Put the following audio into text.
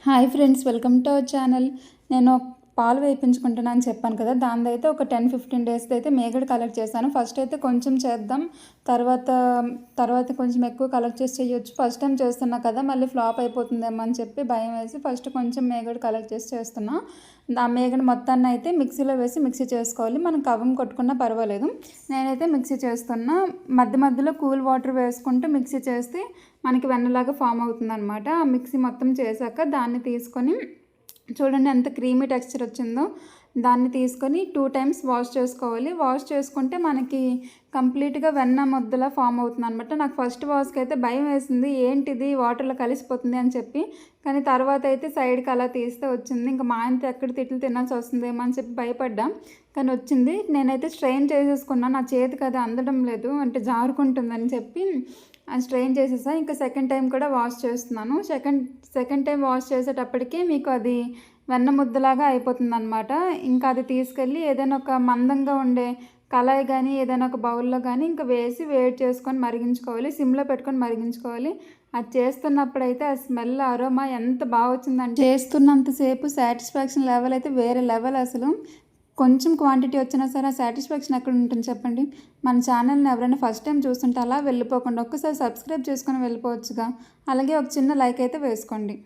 Hi friends, welcome to our channel. నేను పాలు వేయించుకుంటున్నాను అని చెప్పాను కదా, దానిదైతే ఒక 10-15 డేస్ది అయితే మేగడ కలెక్ట్ చేశాను. ఫస్ట్ అయితే కొంచెం చేద్దాం, తర్వాత తర్వాత కొంచెం ఎక్కువ కలెక్ట్ చేసి చేయొచ్చు. ఫస్ట్ టైం చేస్తున్నా కదా, మళ్ళీ ఫ్లాప్ అయిపోతుందేమో అని చెప్పి భయం వేసి ఫస్ట్ కొంచెం మేగడ కలెక్ట్ చేసి చేస్తున్నా. ఆ మేగడ మొత్తాన్ని అయితే మిక్సీలో వేసి మిక్సీ చేసుకోవాలి. మనం కవ్వం కొట్టుకున్నా పర్వాలేదు. నేనైతే మిక్సీ చేస్తున్నా. మధ్య మధ్యలో కూల్ వాటర్ వేసుకుంటూ మిక్సీ చేస్తే మనకి వెన్నలాగా ఫామ్ అవుతుంది అనమాట. ఆ మిక్సీ మొత్తం చేశాక దాన్ని తీసుకొని చూడండి ఎంత క్రీమీ టెక్స్చర్ వచ్చిందో. దాన్ని తీసుకొని 2 టైమ్స్ వాష్ చేసుకోవాలి. వాష్ చేసుకుంటే మనకి కంప్లీట్గా వెన్న ముద్దలా ఫామ్ అవుతుంది అనమాట. నాకు ఫస్ట్ వాష్కి అయితే భయం వేసింది, ఏంటిది వాటర్లో కలిసిపోతుంది అని చెప్పి. కానీ తర్వాత అయితే సైడ్కి అలా తీస్తే వచ్చింది. ఇంకా మా ఆయనతో ఎక్కడ తిట్లు తినాల్సి వస్తుందేమో అని చెప్పి భయపడ్డా, కానీ వచ్చింది. నేనైతే స్ట్రెయిన్ చేసేసుకున్నాను. నా చేతికి అది అందడం లేదు, అంటే జారుకుంటుందని చెప్పి స్ట్రెయిన్ చేసేసా. ఇంకా సెకండ్ టైం కూడా వాష్ చేస్తున్నాను. సెకండ్ టైం వాష్ చేసేటప్పటికి మీకు అది వెన్న ముద్దలాగా అయిపోతుంది అనమాట. ఇంకా అది తీసుకెళ్ళి ఏదైనా ఒక మందంగా ఉండే కళాయి కానీ ఏదైనా ఒక బౌల్లో కానీ ఇంకా వేసి వేడి చేసుకొని మరిగించుకోవాలి. సిమ్లో పెట్టుకొని మరిగించుకోవాలి. అది చేస్తున్నప్పుడైతే ఆ స్మెల్ అరోమా ఎంత బాగా వచ్చిందంటే చేస్తున్నంతసేపు సాటిస్ఫాక్షన్ లెవెల్ అయితే వేరే లెవెల్ అసలు. కొంచెం క్వాంటిటీ వచ్చినా సరే ఆ సాటిస్ఫాక్షన్ ఎక్కడ ఉంటుంది చెప్పండి. మన ఛానల్ని ఎవరైనా ఫస్ట్ టైం చూస్తుంటే అలా వెళ్ళిపోకుండా ఒక్కసారి సబ్స్క్రైబ్ చేసుకొని వెళ్ళిపోవచ్చుగా. అలాగే ఒక చిన్న లైక్ అయితే వేసుకోండి.